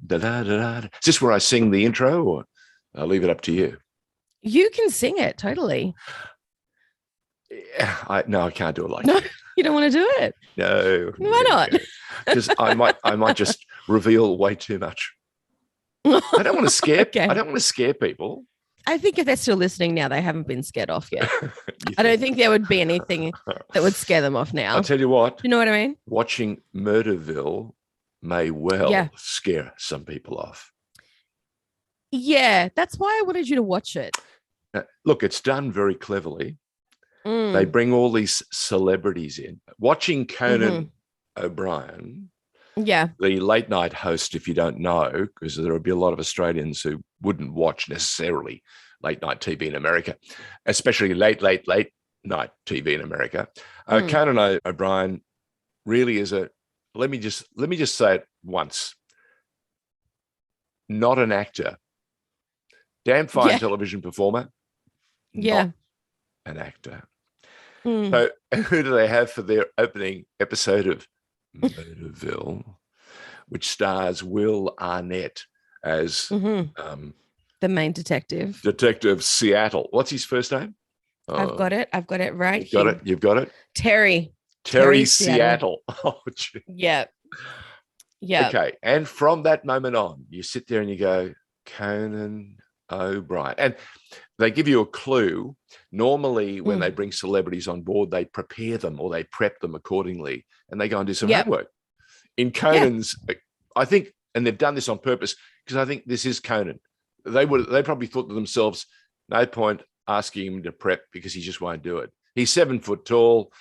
da-da-da-da. Is this where I sing the intro, or I'll leave it up to you? You can sing it totally. No, I can't do it like No, that. you don't want to do it. No. Why not? Because I might just reveal way too much. I don't want to scare. Okay. I don't want to scare people. I think if they're still listening now, they haven't been scared off yet. I don't think there would be anything that would scare them off now. I'll tell you what. You know what I mean? Watching Murderville may well scare some people off. Yeah, that's why I wanted you to watch it. Look, it's done very cleverly. They bring all these celebrities in. Watching Conan O'Brien, the late night host, if you don't know, because there would be a lot of Australians who wouldn't watch necessarily late night TV in America, especially late night TV in America. Conan O'Brien really is let me just say it once. Not an actor. Damn fine television performer. Not an actor. So who do they have for their opening episode of Murderville, which stars Will Arnett as the main detective. Detective Seattle. What's his first name? I've got it right here. Got it? You've got it? Terry Seattle. Oh, gee. Yeah. Okay. And from that moment on, you sit there and you go, Conan O'Brien. And they give you a clue. Normally, when they bring celebrities on board, they prepare them or they prep them accordingly, and they go and do some homework. In Conan's, I think, and they've done this on purpose, because I think this is Conan. They probably thought to themselves, no point asking him to prep because he just won't do it. He's 7 foot tall.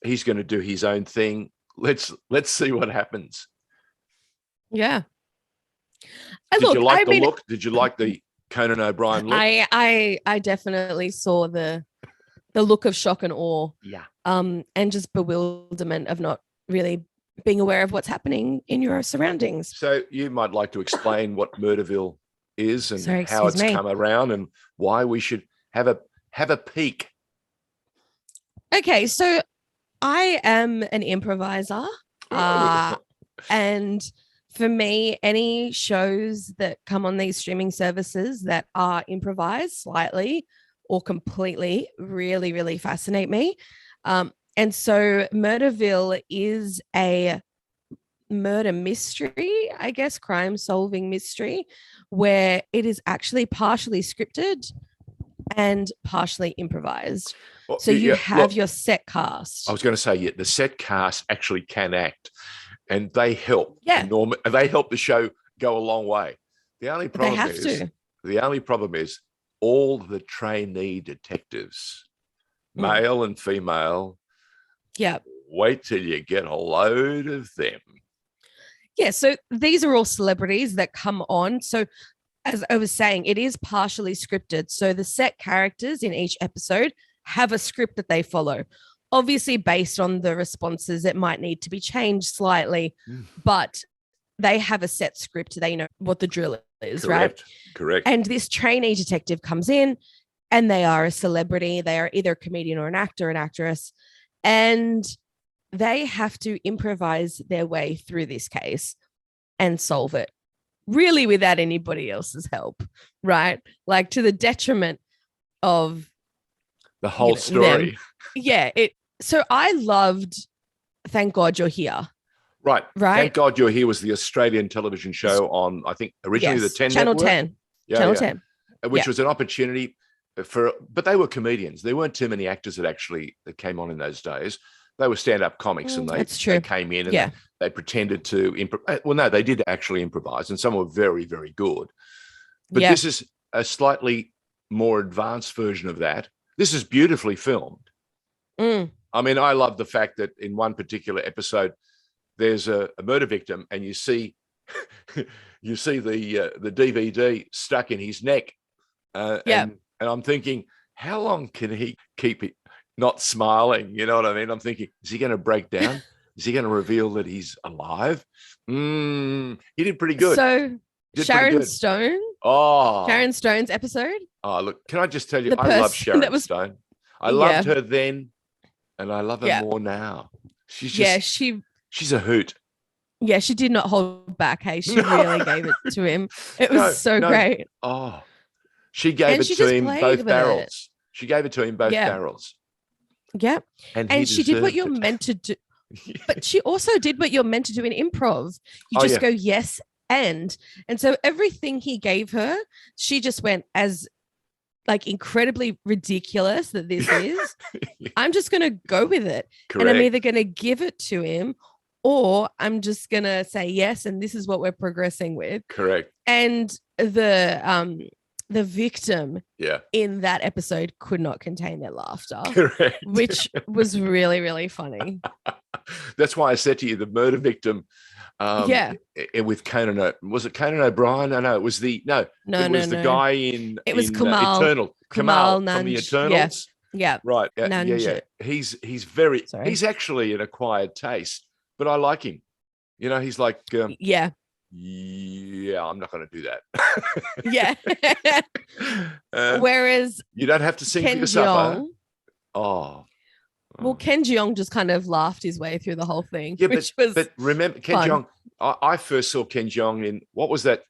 He's going to do his own thing. Let's see what happens. Yeah. Did you like the look? Did you like the Conan O'Brien look? I definitely saw the look of shock and awe. Yeah. And just bewilderment of not really being aware of what's happening in your surroundings. So you might like to explain what Murderville is and how it's come around and why we should have a peek. Okay, so I am an improviser. And for me, any shows that come on these streaming services that are improvised slightly or completely really, really fascinate me. And so Murderville is a murder mystery, I guess, crime-solving mystery, where it is actually partially scripted and partially improvised. Well, so you have your set cast. I was going to say, the set cast actually can act, and they help. Yeah. They help the show go a long way. The only problem is all the trainee detectives, male and female. Yeah. Wait till you get a load of them. Yeah. So these are all celebrities that come on. So as I was saying, it is partially scripted. So the set characters in each episode have a script that they follow. Obviously, based on the responses, it might need to be changed slightly, but they have a set script. They know what the drill is, right? Correct. And this trainee detective comes in and they are a celebrity. They are either a comedian or an actor, an actress, and they have to improvise their way through this case and solve it, really without anybody else's help, right? Like to the detriment of the whole story. Them. Yeah. So I loved Thank God You're Here. Right. Thank God You're Here was the Australian television show on, I think, originally the 10 Channel network. 10. Channel 10. Which was an opportunity but they were comedians. There weren't too many actors that came on in those days. They were stand-up comics, and they came in and they pretended to improvise. Well, no, they did actually improvise, and some were very, very good. But this is a slightly more advanced version of that. This is beautifully filmed. I mean, I love the fact that in one particular episode, there's a murder victim, and you see the DVD stuck in his neck. And I'm thinking, how long can he keep it not smiling? You know what I mean? I'm thinking, is he going to break down? Is he going to reveal that he's alive? He did pretty good. So Sharon Stone. Oh, Sharon Stone's episode. Oh, look, can I just tell you, I love Sharon Stone. I loved her then, and I love her more now. She's a hoot. Yeah, she did not hold back. Hey, she No. really gave it to him. It was so great. Oh, she gave And it she to just him played both with barrels. it. She gave it to him both Yeah. barrels. Yeah. And he she did what deserved you're it. meant to do. But she also did what you're meant to do in improv. You just go, yes, and so everything he gave her, she just went as like incredibly ridiculous that this is. I'm just going to go with it. Correct. And I'm either going to give it to him or I'm just going to say yes, and this is what we're progressing with. Correct. And the victim in that episode could not contain their laughter. Correct. Which was really, really funny. That's why I said to you, the murder victim with Conan, was it Conan O'Brien? No, it was the guy in Kamal. Eternal. Kamal from the Eternals. Yeah. Right. Yeah. He's he's actually an acquired taste, but I like him. You know, he's like yeah, I'm not going to do that. Yeah. Whereas you don't have to sing for your supper. Well, Ken Jeong just kind of laughed his way through the whole thing. Yeah, but remember, Ken Jeong, I first saw Ken Jeong in, what was that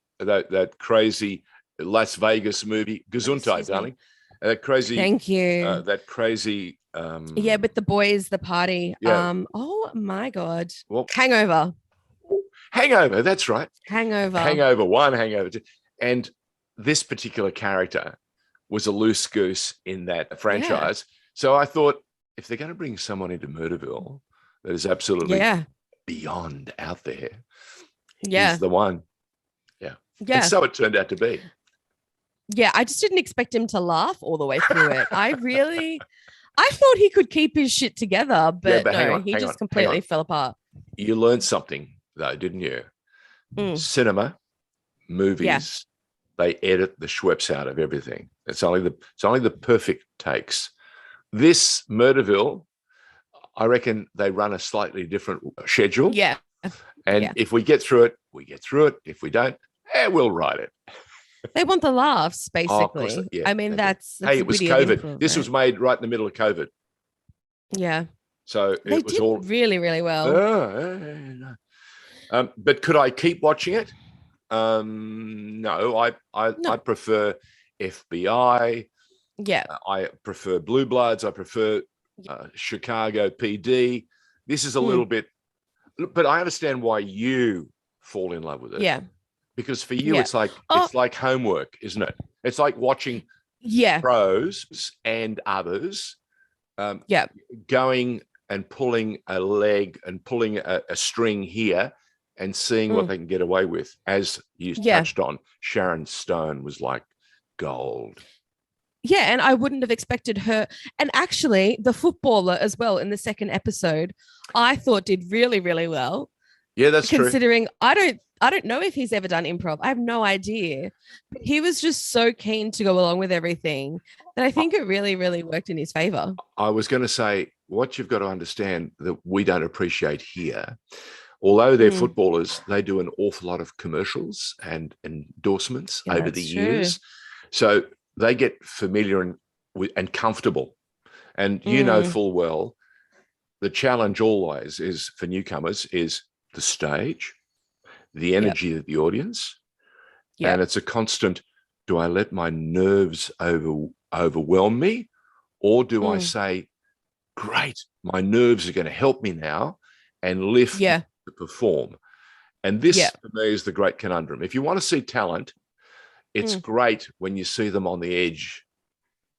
crazy Las Vegas movie? Gesundheit, darling. That crazy. Thank you. That crazy. With the boys, the party. Yeah. Oh my God. Well, Hangover. Hangover, that's right. Hangover. Hangover 1, Hangover 2. And this particular character was a loose goose in that franchise. Yeah. So I thought, if they're going to bring someone into Murderville that is absolutely beyond out there, he's the one. Yeah. And so it turned out to be. Yeah, I just didn't expect him to laugh all the way through it. I thought he could keep his shit together, but no, he just completely fell apart. You learned something though, didn't you? Cinema, movies, they edit the Schweppes out of everything. It's only the perfect takes. This Murderville, I reckon they run a slightly different schedule. Yeah. And if we get through it, we get through it. If we don't, we'll write it. They want the laughs, basically. I mean, that's it was COVID. This was made right in the middle of COVID. Yeah. So they it was all really, really well. But could I keep watching it? No, I prefer FBI. Yeah. I prefer Blue Bloods. I prefer Chicago PD. This is a little bit, but I understand why you fall in love with it. Yeah. Because for you, it's like homework, isn't it? It's like watching pros and others going and pulling a leg and pulling a string here and seeing what they can get away with. As you touched on, Sharon Stone was like gold. Yeah, and I wouldn't have expected her. And actually, the footballer as well in the second episode, I thought did really, really well. Yeah, that's true. Considering I don't know if he's ever done improv. I have no idea. But he was just so keen to go along with everything that I think it really, really worked in his favor. I was going to say, what you've got to understand that we don't appreciate here, although they're footballers, they do an awful lot of commercials and endorsements over the years. So they get familiar and comfortable. And you know full well, the challenge always is for newcomers is the stage, the energy of the audience. And it's a constant, do I let my nerves overwhelm me? Or do I say, great, my nerves are going to help me now and lift to perform? And this for me is the great conundrum. If you want to see talent, it's great when you see them on the edge,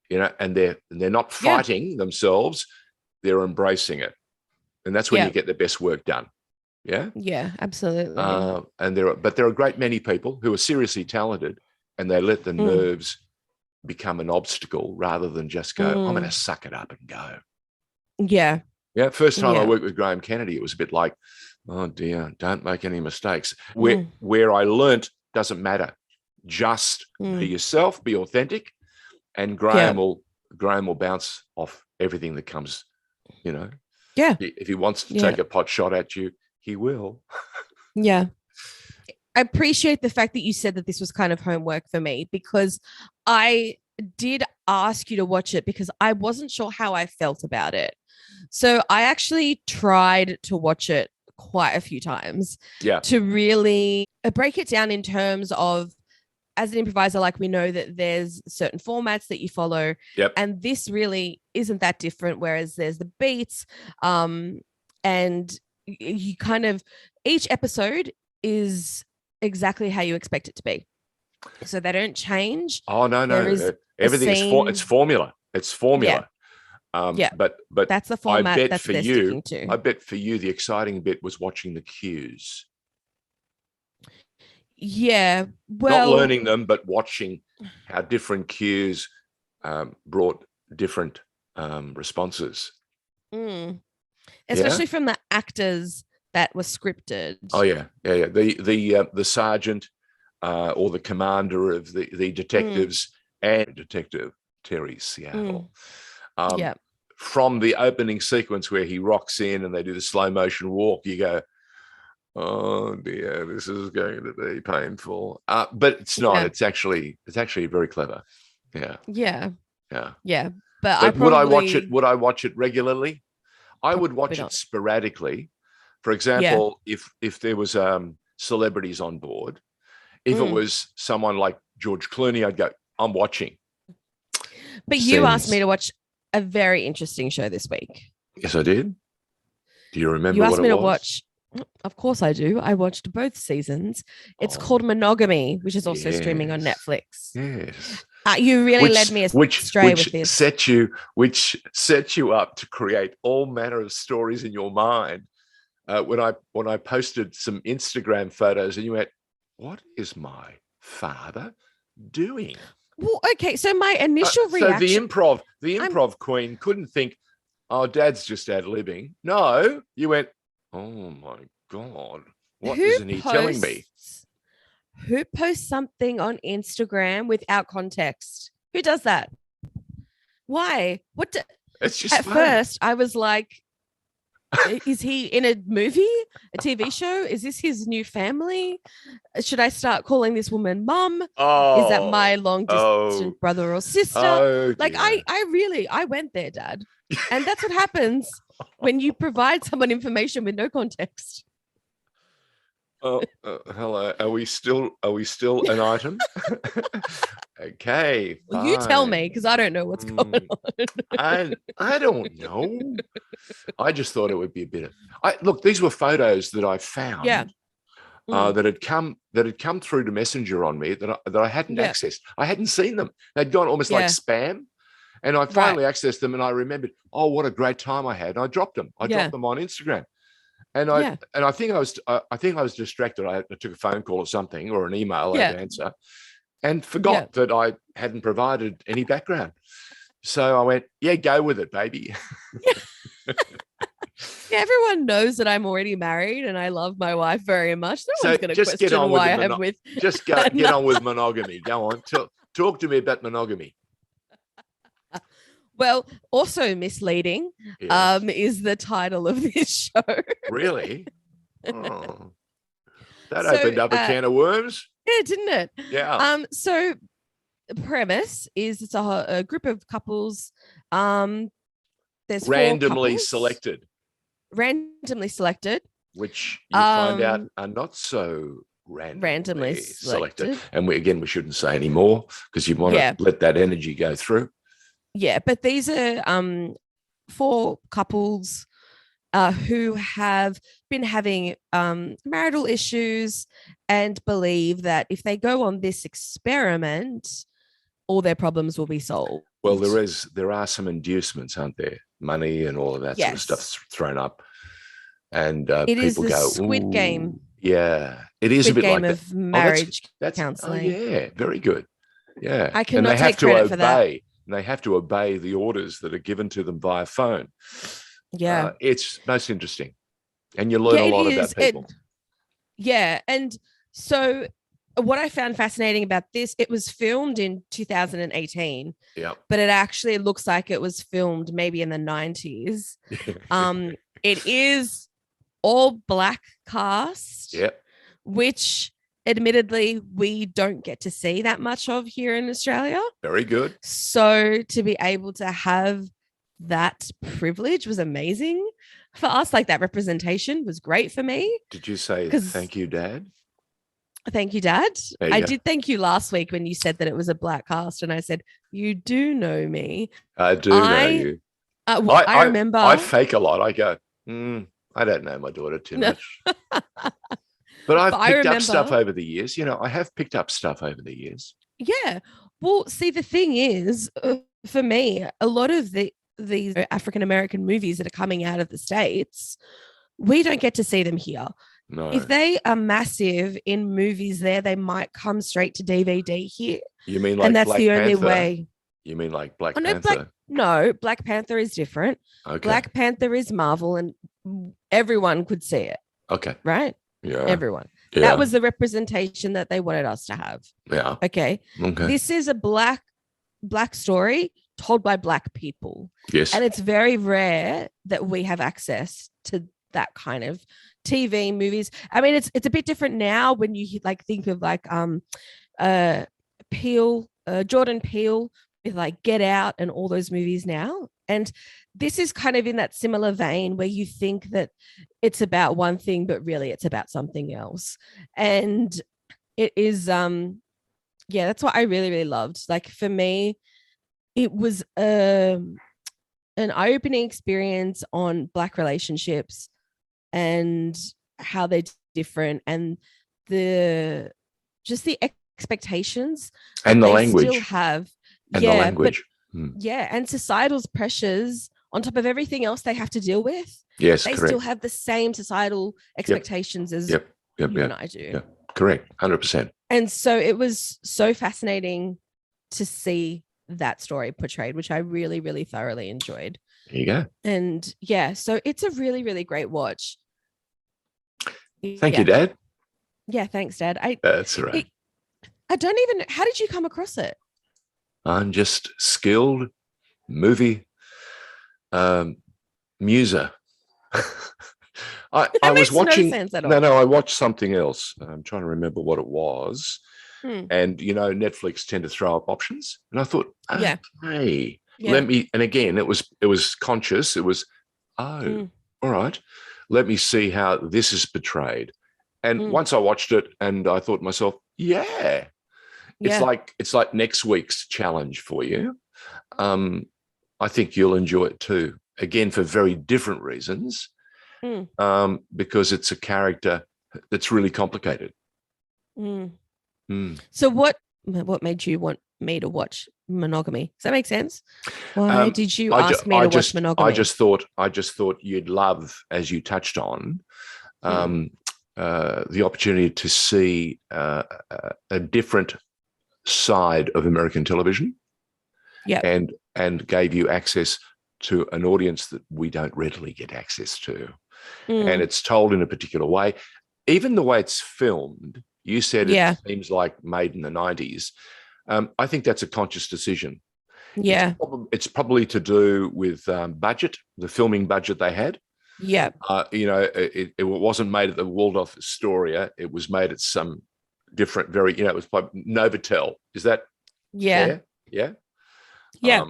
you know, and they're not fighting themselves, they're embracing it. And that's when you get the best work done. Yeah. Yeah, absolutely. And there are a great many people who are seriously talented and they let the nerves become an obstacle rather than just go, I'm going to suck it up and go. Yeah. Yeah. First time I worked with Graham Kennedy, it was a bit like, oh dear, don't make any mistakes. Where I learnt doesn't matter. Just be yourself, be authentic, and Graham will bounce off everything that comes, you know. Yeah. If he wants to take a pot shot at you, he will. Yeah. I appreciate the fact that you said that this was kind of homework for me, because I did ask you to watch it because I wasn't sure how I felt about it. So I actually tried to watch it quite a few times Yeah. to really break it down in terms of, as an improviser, like we know that there's certain formats that you follow. Yep. And this really isn't that different, whereas there's the beats, and you kind of, each episode is exactly how you expect it to be. So they don't change. Oh, no. Everything it's formula. It's formula. Yeah. But that's the format I bet that for they're you, sticking to. I bet for you, the exciting bit was watching the cues. Yeah. Well, not learning them, but watching how different cues brought different responses. Especially from the actors that were scripted. Oh yeah. The sergeant or the commander of the detectives and Detective Terry Seattle. From the opening sequence where he rocks in and they do the slow motion walk, you go, oh dear, this is going to be painful. But it's not. It's actually very clever. Yeah. But would I watch it? Would I watch it regularly? I would watch it sporadically. For example, if there was celebrities on board, if it was someone like George Clooney, I'd go, I'm watching. But you asked me to watch a very interesting show this week. Yes, I did. Do you remember you asked what me it to was? watch? Of course I do. I watched both seasons. It's called Monogamy, which is also streaming on Netflix. Yes. You really led me astray with this. Which set you up to create all manner of stories in your mind. When I posted some Instagram photos and you went, what is my father doing? Well, okay, so my initial reaction. So the improv queen couldn't think, oh, Dad's just ad-libbing. No, you went, oh my God, what isn't he telling me? Who posts something on Instagram without context? Who does that? Why? It's just at fun. First, I was like, is he in a movie, a TV show? Is this his new family? Should I start calling this woman mom? Is that my long distance brother or sister? I went there, Dad. And that's what happens when you provide someone information with no context. Hello. Are we still an item? Okay. Well, you tell me, because I don't know what's going on. I don't know. I just thought it would be a bit of. Look, these were photos that I found. That had come through to Messenger on me that I hadn't accessed. I hadn't seen them. They'd gone almost like spam, and I finally accessed them, and I remembered, oh, what a great time I had. And I dropped them. I dropped them on Instagram. And I think I was distracted. I took a phone call or something or an email I had to answer, and forgot that I hadn't provided any background. So I went, go with it, baby. Everyone knows that I'm already married and I love my wife very much. No one's going to question why I'm with. Just get on with monogamy. Go on, talk to me about monogamy. Well, also misleading is the title of this show. Really? Oh. That opened up a can of worms. Yeah, didn't it? Yeah. So the premise is it's a group of couples. There's randomly selected. Which you find out are not so randomly selected. And we shouldn't say any more because you want to let that energy go through. Yeah, but these are 4 couples who have been having marital issues and believe that if they go on this experiment, all their problems will be solved. Well, there are some inducements, aren't there? Money and all of that sort of stuff's thrown up, and it people is the go, Squid Game. Yeah, it is Squid a bit Game like of marriage that's counseling. Oh, yeah, very good. Yeah, I cannot take credit for that. And they have to obey the orders that are given to them via phone. Yeah. It's most interesting. And you learn a lot about people. And so what I found fascinating about this, it was filmed in 2018. Yeah. But it actually looks like it was filmed maybe in the 90s. It is all black cast. Yeah. Which admittedly, we don't get to see that much of here in Australia. Very good. So to be able to have that privilege was amazing. for us, like that representation was great for me. Did you say thank you, Dad? Thank you, Dad. I did thank you last week when you said that it was a black cast, and I said, you do know me. I do know you. I remember. I fake a lot. I go, I don't know my daughter too much. But I've picked up stuff over the years. I have picked up stuff over the years. Yeah. Well, see, the thing is, for me, a lot of these African-American movies that are coming out of the States, we don't get to see them here. No. If they are massive in movies there, they might come straight to DVD here. You mean like and that's Black the Panther? Only way. You mean like Black Panther? No, Black Panther is different. Okay. Black Panther is Marvel and everyone could see it. Okay. Right? Yeah. Everyone. Yeah. That was the representation that they wanted us to have. Yeah. Okay. This is a black story told by black people. Yes. And it's very rare that we have access to that kind of TV movies. I mean, it's a bit different now when you think of Jordan Peele with like Get Out and all those movies now. And this is kind of in that similar vein where you think that it's about one thing, but really it's about something else. And it is, that's what I really, really loved. Like for me, it was an eye-opening experience on Black relationships and how they're different, and the expectations and the language still have, and the language, and societal pressures on top of everything else they have to deal with. Yes, they correct. Still have the same societal expectations as you and I do. Yeah, correct, 100%. And so it was so fascinating to see that story portrayed, which I really, really thoroughly enjoyed. There you go. And so it's a really, really great watch. Thank you, Dad. Yeah, thanks, Dad. That's right. I don't even. How did you come across it? I'm just skilled movie muser. I was watching. No sense at all. No, I watched something else. I'm trying to remember what it was. And Netflix tend to throw up options, and I thought, hey, let me. And again, it was conscious. It was, all right, let me see how this is portrayed. And once I watched it, and I thought to myself, it's like next week's challenge for you. I think you'll enjoy it too. Again, for very different reasons, because it's a character that's really complicated. So what made you want me to watch Monogamy? Does that make sense? Why did you ask me to watch Monogamy? I just thought you'd love, as you touched on, the opportunity to see a different side of American television, and gave you access to an audience that we don't readily get access to. And it's told in a particular way. Even the way it's filmed, you said it seems like made in the 90s. I think that's a conscious decision. Yeah. It's probably to do with budget, the filming budget they had. Yeah. It wasn't made at the Waldorf Astoria. It was made at some different, it was by Novotel. Is that fair? Yeah. Yeah.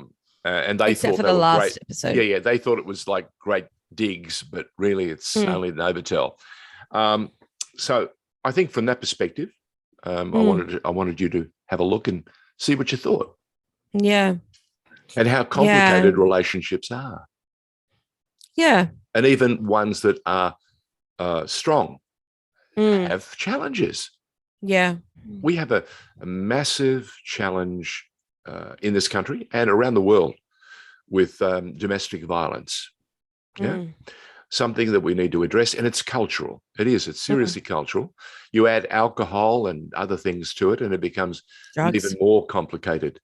And they Except thought for they the were last great episode. Yeah. They thought it was like great digs, but really it's only Novotel. So I think from that perspective, I wanted you to have a look and see what you thought. Yeah. And how complicated relationships are. Yeah. And even ones that are strong have challenges. Yeah. We have a massive challenge in this country and around the world with domestic violence. Yeah. Something that we need to address, and it's cultural. It's seriously cultural. You add alcohol and other things to it, and it becomes an even more complicated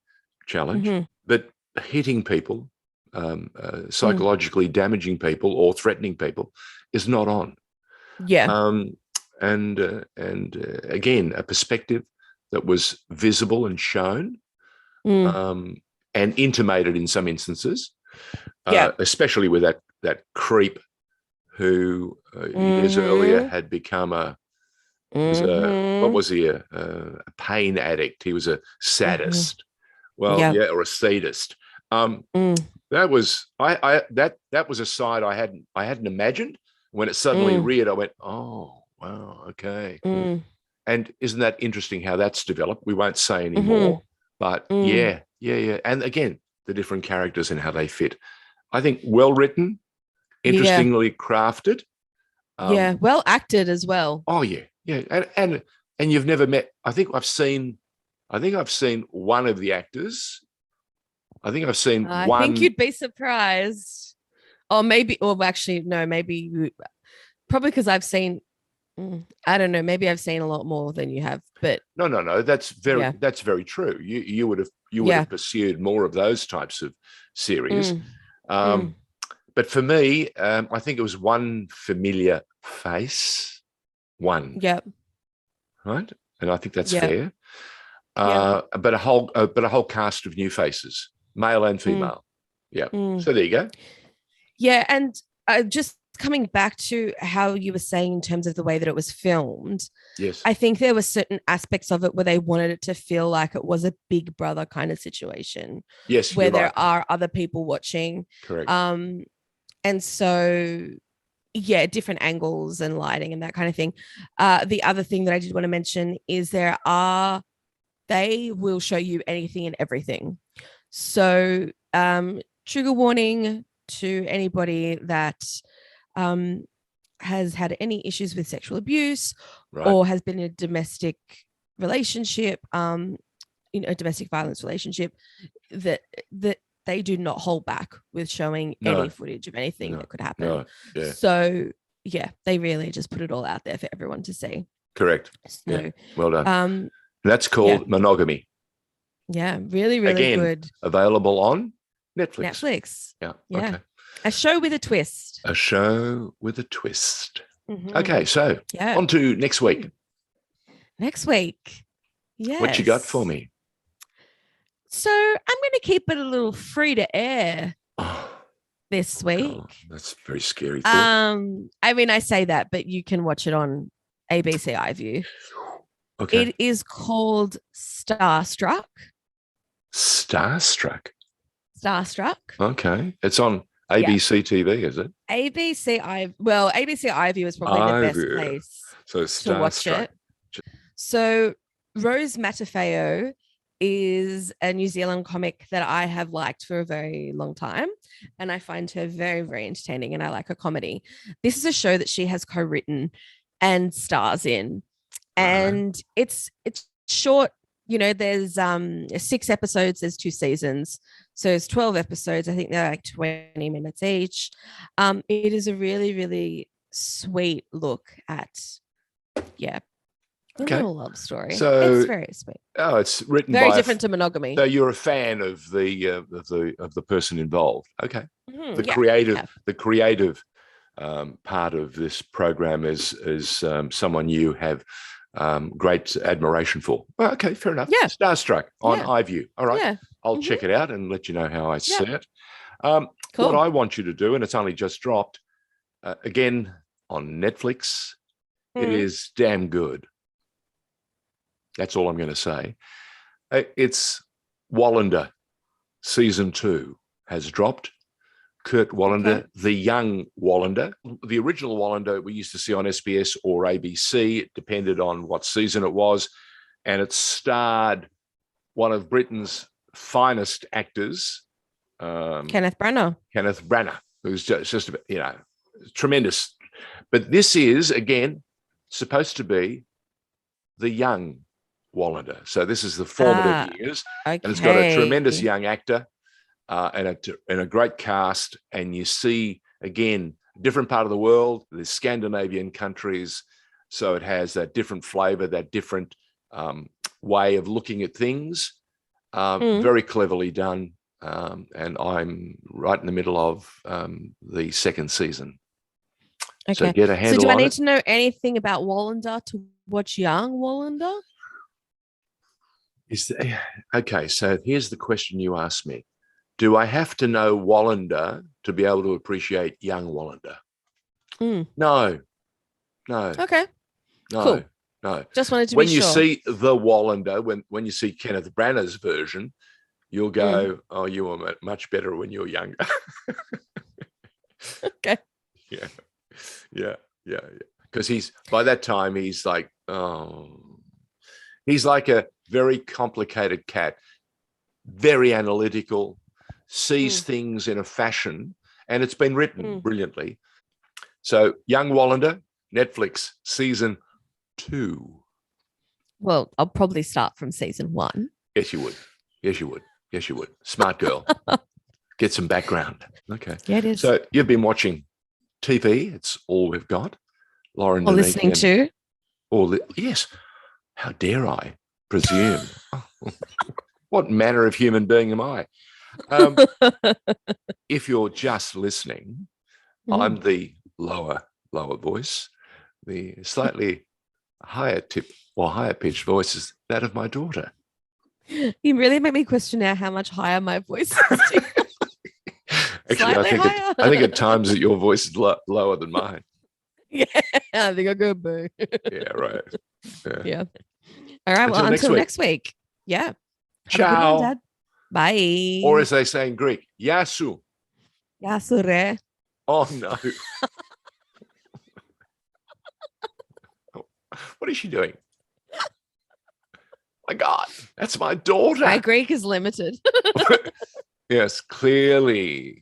challenge. But hitting people, psychologically damaging people or threatening people is not on. Yeah. And again, a perspective that was visible and shown, and intimated in some instances, especially with that creep who years earlier had become what was he, a pain addict. He was a sadist. Or a sadist. That was that was a side I hadn't imagined. When it suddenly reared, I went, oh wow, okay. And isn't that interesting how that's developed? We won't say anymore, but yeah. And again, the different characters and how they fit. I think well written, interestingly crafted. Well acted as well. Oh yeah, and you've never met. I think I've seen one of the actors. I think I've seen one. I think you'd be surprised. Or maybe, or actually, no, maybe probably because I've seen. I don't know. Maybe I've seen a lot more than you have, but no. That's very true. You would have pursued more of those types of series. But for me, I think it was one familiar face. One. Yep. Right, and I think that's fair. But a whole cast of new faces, male and female. Yeah. So there you go. Yeah, and just coming back to how you were saying in terms of the way that it was filmed. Yes. I think there were certain aspects of it where they wanted it to feel like it was a Big Brother kind of situation. Yes, where there are other people watching. Correct. And so, yeah, different angles and lighting and that kind of thing. The other thing that I did want to mention is they will show you anything and everything. So, trigger warning to anybody that has had any issues with sexual abuse or has been in a domestic relationship, a domestic violence relationship, that they do not hold back with showing any footage of anything that could happen. So yeah, they really just put it all out there for everyone to see. Correct. So, well done. That's called Monogamy. Yeah, really, really Again, good. Available on Netflix. Yeah. Okay. A show with a twist. A show with a twist. Okay, so on to next week. Next week. Yes. What you got for me? So I'm going to keep it a little free to air this week. God, that's very scary. I mean, I say that, but you can watch it on ABC iView. Okay. It is called Starstruck. Starstruck. Okay. It's on ABC TV, is it? ABC iView is probably the best place to watch it. So Rose Matafeo is a New Zealand comic that I have liked for a very long time, and I find her very, very entertaining, and I like her comedy. This is a show that she has co-written and stars in, and it's short. There's 6 episodes, there's 2 seasons, so it's 12 episodes. I think they're like 20 minutes each. It is a really, really sweet look at a little love story. So it's very sweet. Oh, it's written very different to Monogamy. So you're a fan of the person involved. Okay. The creative part of this program is someone you have great admiration for. Well, okay, fair enough. Yeah. Starstruck on iView. All right. Yeah. I'll check it out and let you know how I see it. Cool. What I want you to do, and it's only just dropped, again on Netflix, it is damn good. That's all I'm going to say. It's Wallander. Season 2 has dropped. Kurt Wallander, the young Wallander. The original Wallander we used to see on SBS or ABC. It depended on what season it was. And it starred one of Britain's finest actors. Kenneth Branagh, who's just tremendous. But this is, again, supposed to be the young Wallander. So this is the formative years. Okay. And it's got a tremendous young actor. And a great cast, and you see, again, different part of the world, the Scandinavian countries, so it has that different flavor, that different way of looking at things, very cleverly done, and I'm right in the middle of the second season. Okay. So get a handle on it. So do I need to know anything about Wallander to watch young Wallander? Okay, so here's the question you asked me. Do I have to know Wallander to be able to appreciate young Wallander? No. Okay. No. Cool. No. Just wanted to when be you sure. see the Wallander, when you see Kenneth Branagh's version, you'll go, oh, you were much better when you were younger. Okay. Yeah. Because by that time, he's like, he's like a very complicated cat, very analytical, sees things in a fashion, and it's been written brilliantly. So Young Wallander, Netflix, season 2. Well, I'll probably start from season 1. Yes, you would. Smart girl. Get some background. Okay. Yeah, it is. So you've been watching TV. It's all we've got. Lauren or listening to. Yes. How dare I presume? What manner of human being am I? If you're just listening, I'm the lower voice. The slightly higher pitched voice is that of my daughter. You really make me question now how much higher my voice is. Actually, I think at times that your voice is lower than mine. Yeah, I think I'll go boo. Yeah, right. Yeah. All right. Until next week. Yeah. Ciao. Have a good one, Dad. Bye. Or as they say in Greek, Yasu. Yasure. Oh, no. What is she doing? My God, that's my daughter. My Greek is limited. Yes, clearly.